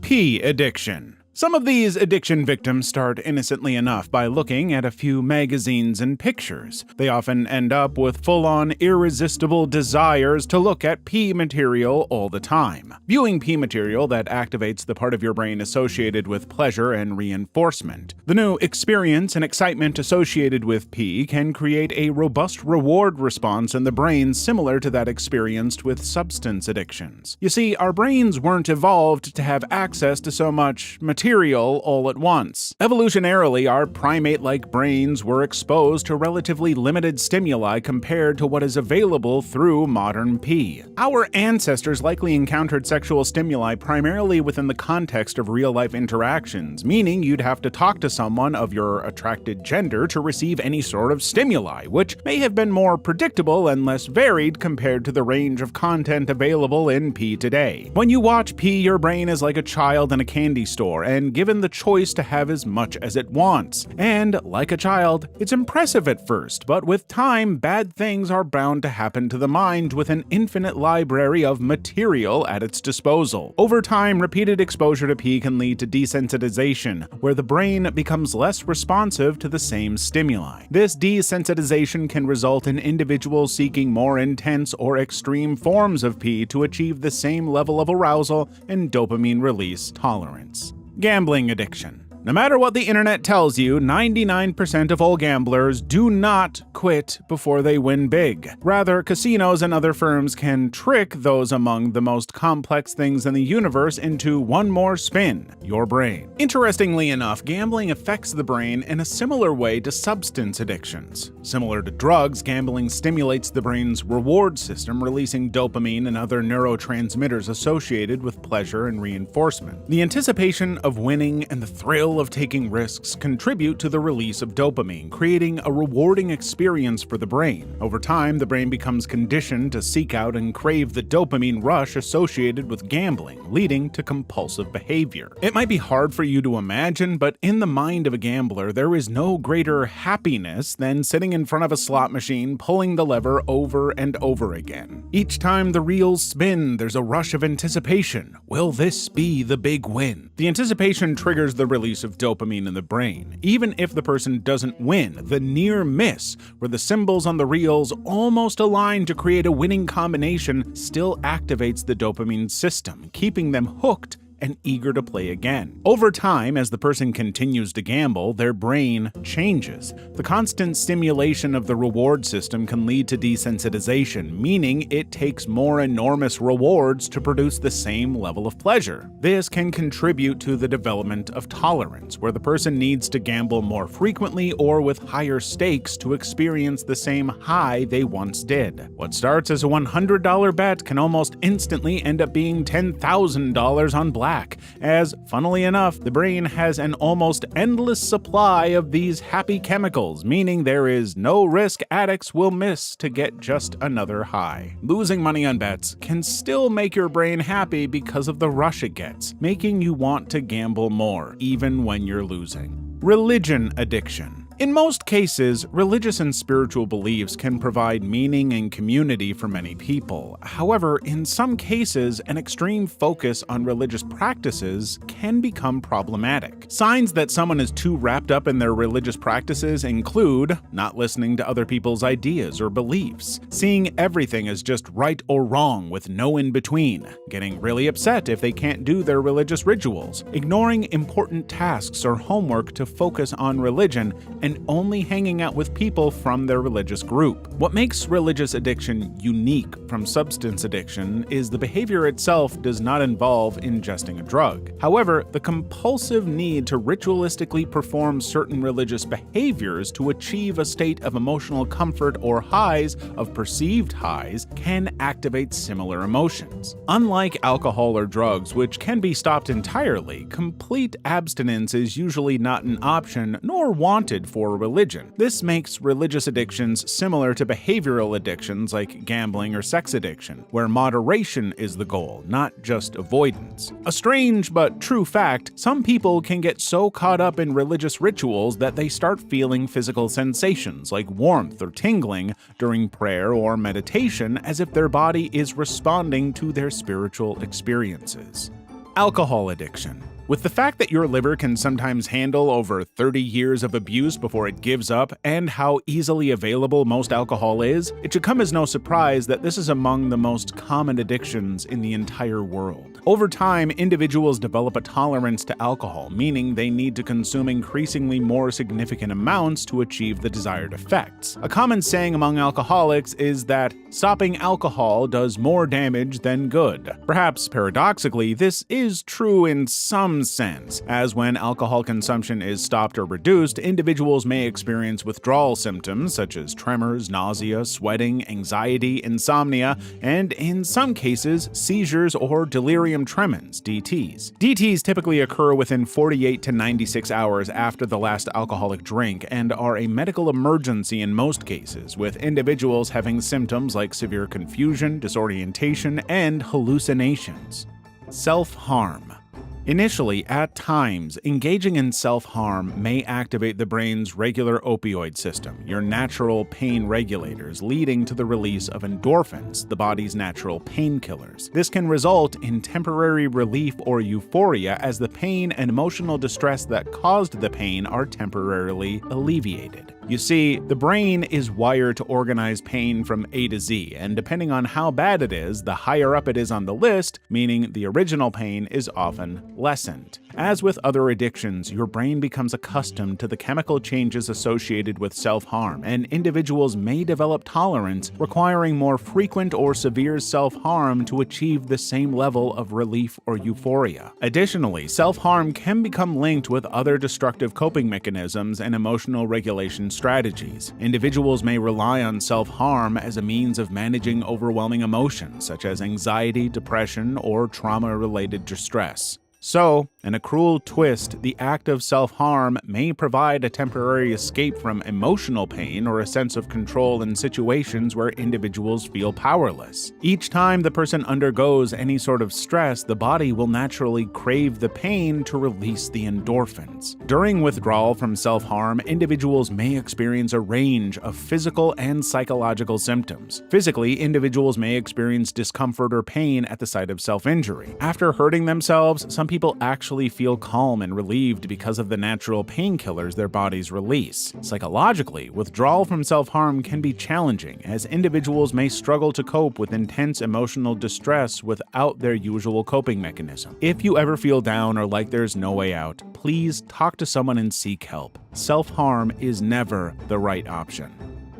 Pee addiction. Some of these addiction victims start innocently enough by looking at a few magazines and pictures. They often end up with full-on irresistible desires to look at pee material all the time. Viewing pee material that activates the part of your brain associated with pleasure and reinforcement. The new experience and excitement associated with pee can create a robust reward response in the brain similar to that experienced with substance addictions. You see, our brains weren't evolved to have access to so much material all at once. Evolutionarily, our primate-like brains were exposed to relatively limited stimuli compared to what is available through modern pee. Our ancestors likely encountered sexual stimuli primarily within the context of real-life interactions, meaning you'd have to talk to someone of your attracted gender to receive any sort of stimuli, which may have been more predictable and less varied compared to the range of content available in pee today. When you watch pee, your brain is like a child in a candy store, and given the choice to have as much as it wants. And, like a child, it's impressive at first, but with time, bad things are bound to happen to the mind with an infinite library of material at its disposal. Over time, repeated exposure to pee can lead to desensitization, where the brain becomes less responsive to the same stimuli. This desensitization can result in individuals seeking more intense or extreme forms of pee to achieve the same level of arousal and dopamine release tolerance. Gambling addiction. No matter what the internet tells you, 99% of all gamblers do not quit before they win big. Rather, casinos and other firms can trick those among the most complex things in the universe into one more spin: your brain. Interestingly enough, gambling affects the brain in a similar way to substance addictions. Similar to drugs, gambling stimulates the brain's reward system, releasing dopamine and other neurotransmitters associated with pleasure and reinforcement. The anticipation of winning and the thrill of taking risks contribute to the release of dopamine, creating a rewarding experience for the brain. Over time, the brain becomes conditioned to seek out and crave the dopamine rush associated with gambling, leading to compulsive behavior. It might be hard for you to imagine, but in the mind of a gambler, there is no greater happiness than sitting in front of a slot machine, pulling the lever over and over again. Each time the reels spin, there's a rush of anticipation. Will this be the big win? The anticipation triggers the release of dopamine in the brain. Even if the person doesn't win, the near miss, where the symbols on the reels almost align to create a winning combination, still activates the dopamine system, keeping them hooked and eager to play again. Over time, as the person continues to gamble, their brain changes. The constant stimulation of the reward system can lead to desensitization, meaning it takes more enormous rewards to produce the same level of pleasure. This can contribute to the development of tolerance, where the person needs to gamble more frequently or with higher stakes to experience the same high they once did. What starts as a $100 bet can almost instantly end up being $10,000 on black, as, funnily enough, the brain has an almost endless supply of these happy chemicals, meaning there is no risk addicts will miss to get just another high. Losing money on bets can still make your brain happy because of the rush it gets, making you want to gamble more, even when you're losing. Religion addiction. In most cases, religious and spiritual beliefs can provide meaning and community for many people. However, in some cases, an extreme focus on religious practices can become problematic. Signs that someone is too wrapped up in their religious practices include not listening to other people's ideas or beliefs, seeing everything as just right or wrong with no in-between, getting really upset if they can't do their religious rituals, ignoring important tasks or homework to focus on religion, and only hanging out with people from their religious group. What makes religious addiction unique from substance addiction is the behavior itself does not involve ingesting a drug. However, the compulsive need to ritualistically perform certain religious behaviors to achieve a state of emotional comfort or highs of perceived highs can activate similar emotions. Unlike alcohol or drugs, which can be stopped entirely, complete abstinence is usually not an option nor wanted for religion. This makes religious addictions similar to behavioral addictions like gambling or sex addiction, where moderation is the goal, not just avoidance. A strange but true fact, some people can get so caught up in religious rituals that they start feeling physical sensations like warmth or tingling during prayer or meditation, as if their body is responding to their spiritual experiences. Alcohol addiction. With the fact that your liver can sometimes handle over 30 years of abuse before it gives up, and how easily available most alcohol is, it should come as no surprise that this is among the most common addictions in the entire world. Over time, individuals develop a tolerance to alcohol, meaning they need to consume increasingly more significant amounts to achieve the desired effects. A common saying among alcoholics is that stopping alcohol does more damage than good. Perhaps paradoxically, this is true in some sense, as when alcohol consumption is stopped or reduced, individuals may experience withdrawal symptoms such as tremors, nausea, sweating, anxiety, insomnia, and in some cases, seizures or delirium tremens, DTs. DTs typically occur within 48 to 96 hours after the last alcoholic drink and are a medical emergency in most cases, with individuals having symptoms like severe confusion, disorientation, and hallucinations. Self-harm. Initially, at times, engaging in self-harm may activate the brain's regular opioid system, your natural pain regulators, leading to the release of endorphins, the body's natural painkillers. This can result in temporary relief or euphoria as the pain and emotional distress that caused the pain are temporarily alleviated. You see, the brain is wired to organize pain from A to Z, and depending on how bad it is, the higher up it is on the list, meaning the original pain is often lessened. As with other addictions, your brain becomes accustomed to the chemical changes associated with self-harm, and individuals may develop tolerance, requiring more frequent or severe self-harm to achieve the same level of relief or euphoria. Additionally, self-harm can become linked with other destructive coping mechanisms and emotional regulation strategies. Individuals may rely on self-harm as a means of managing overwhelming emotions, such as anxiety, depression, or trauma-related distress. So, in a cruel twist, the act of self-harm may provide a temporary escape from emotional pain or a sense of control in situations where individuals feel powerless. Each time the person undergoes any sort of stress, the body will naturally crave the pain to release the endorphins. During withdrawal from self-harm, individuals may experience a range of physical and psychological symptoms. Physically, individuals may experience discomfort or pain at the site of self-injury. After hurting themselves, some people actually feel calm and relieved because of the natural painkillers their bodies release. Psychologically, withdrawal from self-harm can be challenging, as individuals may struggle to cope with intense emotional distress without their usual coping mechanism. If you ever feel down or like there's no way out, please talk to someone and seek help. Self-harm is never the right option.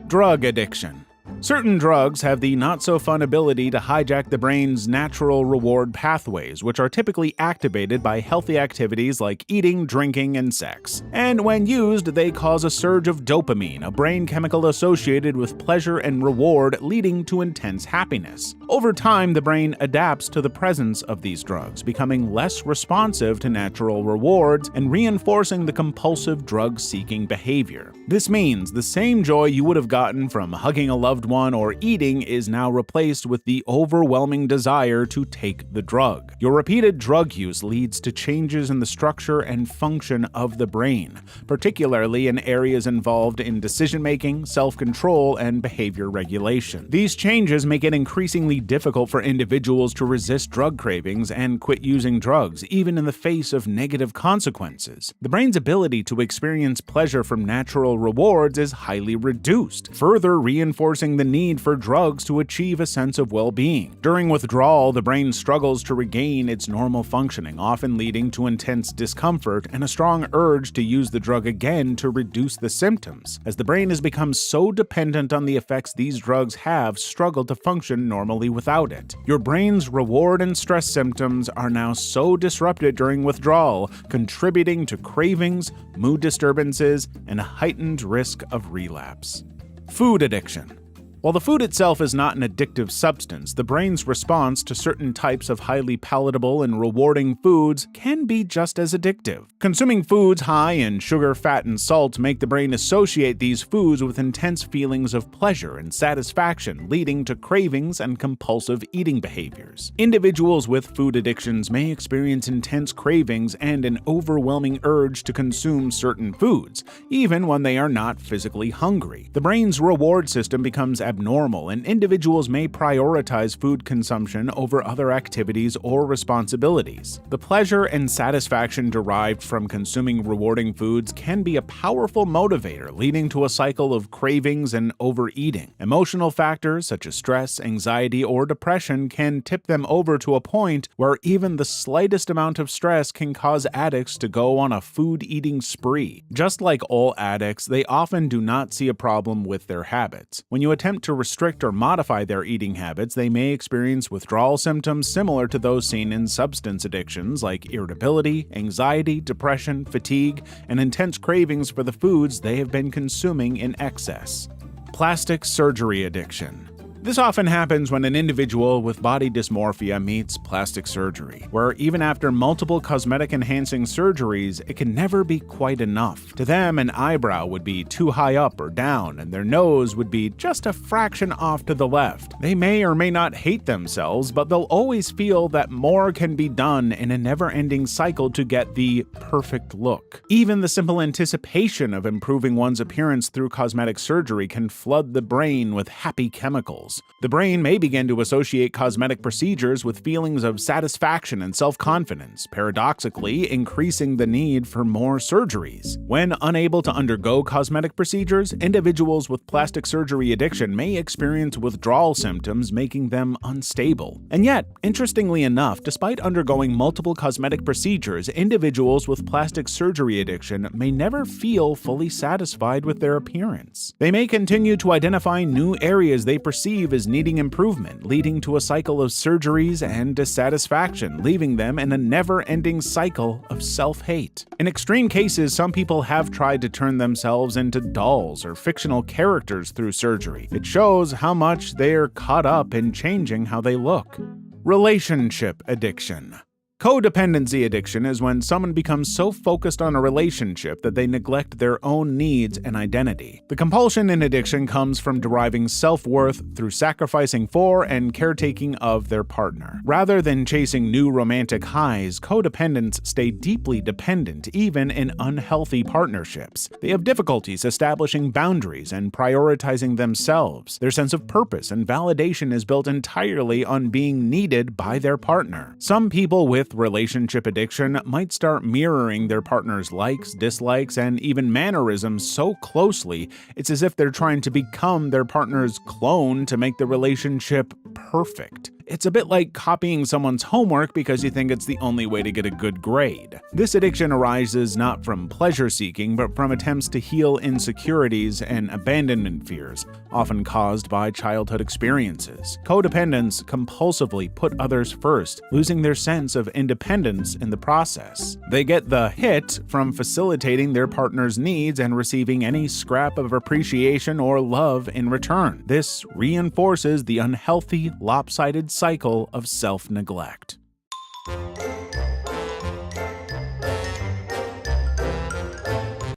Drug addiction. Certain drugs have the not-so-fun ability to hijack the brain's natural reward pathways, which are typically activated by healthy activities like eating, drinking, and sex. And when used, they cause a surge of dopamine, a brain chemical associated with pleasure and reward, leading to intense happiness. Over time, the brain adapts to the presence of these drugs, becoming less responsive to natural rewards and reinforcing the compulsive drug-seeking behavior. This means the same joy you would have gotten from hugging a loved one or eating is now replaced with the overwhelming desire to take the drug. Your repeated drug use leads to changes in the structure and function of the brain, particularly in areas involved in decision-making, self-control, and behavior regulation. These changes make it increasingly difficult for individuals to resist drug cravings and quit using drugs, even in the face of negative consequences. The brain's ability to experience pleasure from natural rewards is highly reduced, further reinforcing the need for drugs to achieve a sense of well-being. During withdrawal, the brain struggles to regain its normal functioning, often leading to intense discomfort and a strong urge to use the drug again to reduce the symptoms, as the brain has become so dependent on the effects these drugs have struggled to function normally without it. Your brain's reward and stress symptoms are now so disrupted during withdrawal, contributing to cravings, mood disturbances, and a heightened risk of relapse. Food addiction. While the food itself is not an addictive substance, the brain's response to certain types of highly palatable and rewarding foods can be just as addictive. Consuming foods high in sugar, fat, and salt make the brain associate these foods with intense feelings of pleasure and satisfaction, leading to cravings and compulsive eating behaviors. Individuals with food addictions may experience intense cravings and an overwhelming urge to consume certain foods, even when they are not physically hungry. The brain's reward system becomes abnormal, and individuals may prioritize food consumption over other activities or responsibilities. The pleasure and satisfaction derived from consuming rewarding foods can be a powerful motivator, leading to a cycle of cravings and overeating. Emotional factors such as stress, anxiety, or depression can tip them over to a point where even the slightest amount of stress can cause addicts to go on a food-eating spree. Just like all addicts, they often do not see a problem with their habits. When you attempt to restrict or modify their eating habits, they may experience withdrawal symptoms similar to those seen in substance addictions like irritability, anxiety, depression, fatigue, and intense cravings for the foods they have been consuming in excess. Plastic surgery addiction. This often happens when an individual with body dysmorphia meets plastic surgery, where even after multiple cosmetic-enhancing surgeries, it can never be quite enough. To them, an eyebrow would be too high up or down, and their nose would be just a fraction off to the left. They may or may not hate themselves, but they'll always feel that more can be done in a never-ending cycle to get the perfect look. Even the simple anticipation of improving one's appearance through cosmetic surgery can flood the brain with happy chemicals. The brain may begin to associate cosmetic procedures with feelings of satisfaction and self-confidence, paradoxically increasing the need for more surgeries. When unable to undergo cosmetic procedures, individuals with plastic surgery addiction may experience withdrawal symptoms, making them unstable. And yet, interestingly enough, despite undergoing multiple cosmetic procedures, individuals with plastic surgery addiction may never feel fully satisfied with their appearance. They may continue to identify new areas they perceive as needing improvement, leading to a cycle of surgeries and dissatisfaction, leaving them in a never-ending cycle of self-hate. In extreme cases, some people have tried to turn themselves into dolls or fictional characters through surgery. It shows how much they're caught up in changing how they look. Relationship addiction. Codependency addiction is when someone becomes so focused on a relationship that they neglect their own needs and identity. The compulsion in addiction comes from deriving self-worth through sacrificing for and caretaking of their partner. Rather than chasing new romantic highs, codependents stay deeply dependent even in unhealthy partnerships. They have difficulties establishing boundaries and prioritizing themselves. Their sense of purpose and validation is built entirely on being needed by their partner. Some people with relationship addiction might start mirroring their partner's likes, dislikes, and even mannerisms so closely, it's as if they're trying to become their partner's clone to make the relationship perfect. It's a bit like copying someone's homework because you think it's the only way to get a good grade. This addiction arises not from pleasure-seeking, but from attempts to heal insecurities and abandonment fears, often caused by childhood experiences. Codependents compulsively put others first, losing their sense of independence in the process. They get the hit from facilitating their partner's needs and receiving any scrap of appreciation or love in return. This reinforces the unhealthy, lopsided cycle of self-neglect.